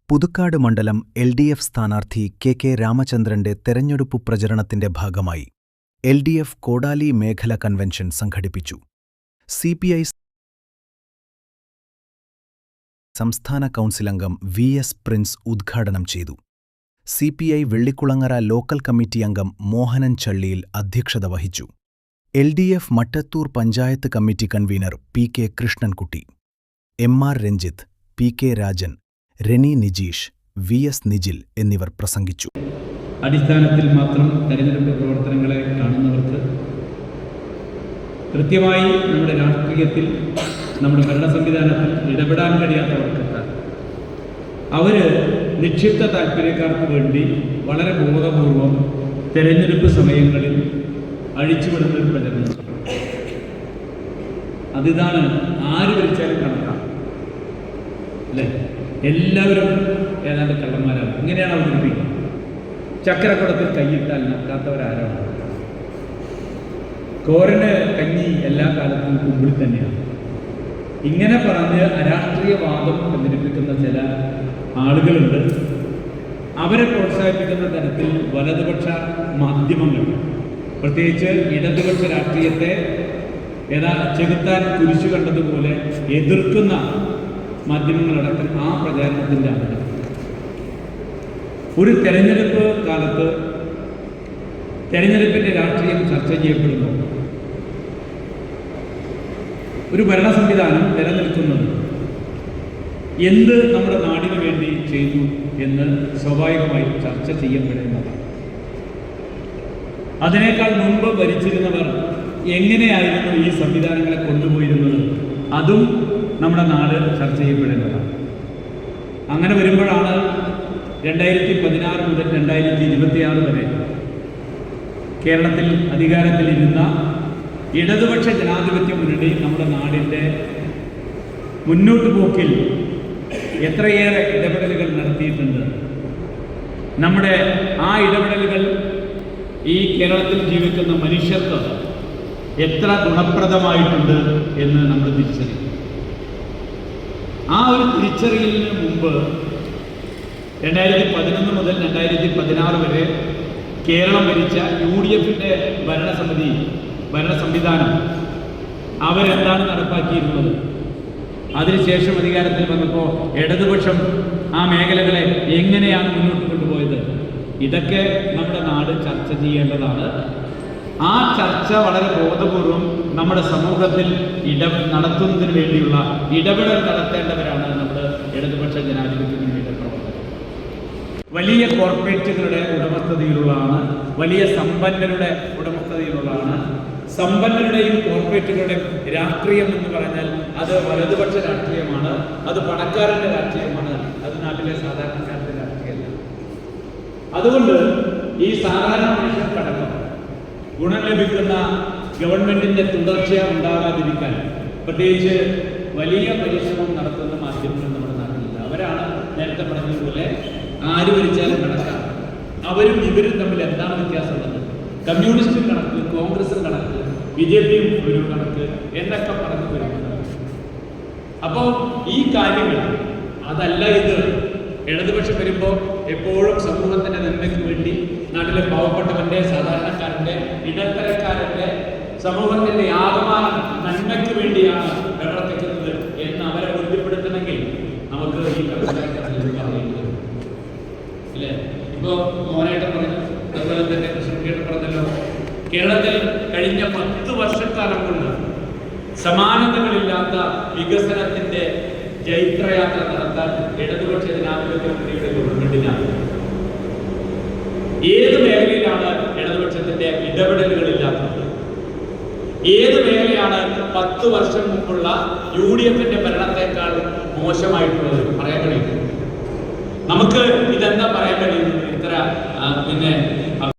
പുതുക്കാട് മണ്ഡലം LDF സ്ഥാനാർത്ഥി K രാമചന്ദ്രന്റെ തെരഞ്ഞെടുപ്പു പ്രചരണത്തിന്റെ ഭാഗമായി LDF കോടാലി മേഖല കൺവെൻഷൻ സംഘടിപ്പിച്ചു. CPI സംസ്ഥാന കൗൺസിലംഗം VS പ്രിൻസ് ഉദ്ഘാടനം ചെയ്തു. CPI വെള്ളിക്കുളങ്ങര ലോക്കൽ കമ്മിറ്റി അംഗം മോഹനൻ ചള്ളിയിൽ അധ്യക്ഷത വഹിച്ചു. LDF Mattathur panchayat committee convener PK Krishnankutty, MR Ranjith, PK Rajan, Reni Nijeesh, VS Nijil എന്നിവർ പ്രസംഗിച്ചു. അടിസ്ഥാനത്തിൽ മാത്രം തെരഞ്ഞെടുപ്പ് പ്രവർത്തനങ്ങളെ കാണുന്നവർക്ക് കൃത്യമായി നമ്മുടെ രാഷ്ട്രീയത്തിൽ, നമ്മുടെ ഭരണ സംവിധാനത്തിൽ ഇടപെടാൻ കഴിയാത്തവർക്ക് അവർ നിക്ഷിപ്ത താല്പര്യക്കാർക്ക് വേണ്ടി വളരെ ബോധപൂർവം തെരഞ്ഞെടുപ്പ് സമയങ്ങളിൽ അഴിച്ചുവിടുന്നൊരു പ്രചരണം. അതിതാണ് ആര് ഭരിച്ചാലും കണക്കാം, അല്ലേ? എല്ലാവരും ഏതാണ്ട് കള്ളന്മാരാണ്. ഇങ്ങനെയാണ് അവതരിപ്പിക്കുന്നത്. ചക്കരക്കുടത്തിൽ കൈയിട്ടാൽ നക്കാത്തവരാരാണ്? കോരന് കഞ്ഞി എല്ലാ കാലത്തും കുമ്പിൾ തന്നെയാണ്. ഇങ്ങനെ പറഞ്ഞ് അരാഷ്ട്രീയവാദം പ്രചരിപ്പിക്കുന്ന ചില ആളുകളുണ്ട്. അവരെ പ്രോത്സാഹിപ്പിക്കുന്ന തരത്തിൽ വലതുപക്ഷ മാധ്യമങ്ങൾ, പ്രത്യേകിച്ച് ഇടതുപക്ഷ രാഷ്ട്രീയത്തെ ചെകുത്താൻ കുരിശു കണ്ടതുപോലെ എതിർക്കുന്ന മാധ്യമങ്ങളടക്കം ആ പ്രചാരണത്തിൻ്റെ ആണ്. ഒരു തെരഞ്ഞെടുപ്പ് കാലത്ത് തെരഞ്ഞെടുപ്പിൻ്റെ രാഷ്ട്രീയം ചർച്ച ചെയ്യപ്പെടുമ്പോൾ ഒരു ഭരണ സംവിധാനം നിലനിൽക്കുന്നത് എന്ത് നമ്മുടെ നാടിനു വേണ്ടി ചെയ്തു എന്ന് സ്വാഭാവികമായി ചർച്ച ചെയ്യപ്പെടേണ്ടതാണ്. അതിനേക്കാൾ മുമ്പ് ഭരിച്ചിരുന്നവർ എങ്ങനെയായിരുന്നു ഈ സംവിധാനങ്ങളെ കൊണ്ടുപോയിരുന്നത്, അതും നമ്മുടെ നാട് ചർച്ച ചെയ്യപ്പെടേണ്ടതാണ്. അങ്ങനെ വരുമ്പോഴാണ് 2016 മുതൽ 2026 വരെ കേരളത്തിൽ അധികാരത്തിലിരുന്ന ഇടതുപക്ഷ ജനാധിപത്യ മുന്നണി നമ്മുടെ നാടിൻ്റെ മുന്നോട്ട് പോക്കിൽ എത്രയേറെ ഇടപെടലുകൾ നടത്തിയിട്ടുണ്ട്. നമ്മുടെ ആ ഇടപെടലുകൾ ഈ കേരളത്തിൽ ജീവിക്കുന്ന മനുഷ്യർക്ക് എത്ര ഗുണപ്രദമായിട്ടുണ്ട് എന്ന് നമ്മൾ തിരിച്ചറിയും. ആ ഒരു തിരിച്ചറിയലിന് മുമ്പ് 2011 മുതൽ 2016 വരെ കേരളം ഭരിച്ച UDFന്റെ ഭരണ സംവിധാനം അവരെന്താണ് നടപ്പാക്കിയിരുന്നത്? അതിനുശേഷം അധികാരത്തിൽ വന്നപ്പോൾ ഇടതുപക്ഷം ആ മേഖലകളെ എങ്ങനെയാണ് മുന്നോട്ട് കൊണ്ടുപോയത്? ഇതൊക്കെ നമ്മുടെ നാട് ചർച്ച ചെയ്യേണ്ടതാണ്. ആ ചർച്ച വളരെ ബോധപൂർവം നമ്മുടെ സമൂഹത്തിൽ നടത്തുന്നതിന് വേണ്ടിയുള്ള ഇടപെടൽ നടത്തേണ്ടവരാണ് നമ്മുടെ ഇടതുപക്ഷ ജനാധിപത്യ മുന്നണിയുടെ പ്രവർത്തകർ. വലിയ കോർപ്പറേറ്റുകളുടെ ഉടമസ്ഥതയിലുള്ളതാണ്, വലിയ സമ്പന്നരുടെ ഉടമസ്ഥതയിലുള്ളതാണ്. സമ്പന്നരുടെയും കോർപ്പറേറ്റുകളുടെയും രാഷ്ട്രീയം എന്ന് പറഞ്ഞാൽ അത് വലതുപക്ഷ രാഷ്ട്രീയമാണ്, അത് പണക്കാരൻ്റെ രാഷ്ട്രീയമാണ്, അത് നാട്ടിലെ സാധാരണക്കാരുടെ രാഷ്ട്രീയമല്ല. അതുകൊണ്ട് ഈ സാധാരണ മനുഷ്യർക്കടക്കം ഗുണം ലഭിക്കുന്ന ഗവൺമെന്റിന്റെ തുടർച്ച ഉണ്ടാകാതിരിക്കാൻ പ്രത്യേകിച്ച് വലിയ പരിശ്രമം നടത്തുന്ന മാധ്യമങ്ങൾ നമ്മുടെ നാട്ടിലില്ല. അവരാണ് നേരത്തെ പറഞ്ഞതുപോലെ ആര് ഭരിച്ചാലും കണക്കാം. അവരും ഇവരും തമ്മിൽ എന്താണ് വ്യത്യാസമുള്ളത്? കമ്മ്യൂണിസ്റ്റും കണക്ക്, കോൺഗ്രസും കണക്ക്, BJPയും ഒരു കണക്ക് എന്നൊക്കെ പറഞ്ഞു വരുന്നത്. അപ്പോൾ ഈ കാര്യങ്ങൾ അതല്ല. ഇത് ഇടതുപക്ഷം വരുമ്പോൾ എപ്പോഴും സമൂഹത്തിന്റെ നന്മയ്ക്ക് വേണ്ടി, നാട്ടിലെ പാവപ്പെട്ടവന്റെ, സാധാരണക്കാരന്റെ, ഇടത്തരക്കാരന്റെ, സമൂഹത്തിന്റെ ആകമാനം നന്മയ്ക്ക് വേണ്ടിയാണ് പ്രവർത്തിക്കുന്നത് എന്ന് അവരെ ബോധ്യപ്പെടുത്തണമെങ്കിൽ നമുക്ക് ഈ പറയേണ്ടത് ഇല്ലേ? ഇപ്പോ മോനായിട്ട് പറഞ്ഞു, അതുപോലെ തന്നെ കൃഷ്ണൻകുട്ടിയുടെ പറഞ്ഞല്ലോ, കേരളത്തിൽ കഴിഞ്ഞ 10 വർഷക്കാലം കൊണ്ട് സമാനതകളില്ലാത്ത വികസനത്തിന്റെ ജൈത്രയാത്ര നടത്താൻ ഇടതുപക്ഷ ജനാധിപത്യ മുന്നണിയുടെ ഗവൺമെന്റിനാണ്. ഏത് മേഖലയിലാണ് ഇടതുപക്ഷത്തിന്റെ ഇടപെടലുകളില്ലാത്തത്? ഏത് മേഖലയാണ് 10 വർഷം മുമ്പുള്ള UDFന്റെ ഭരണത്തെക്കാൾ മോശമായിട്ടുള്ളത്? പറയാൻ കഴിയും. നമുക്ക് ഇതെന്താ പറയാൻ കഴിയുന്നത്? ഇത്ര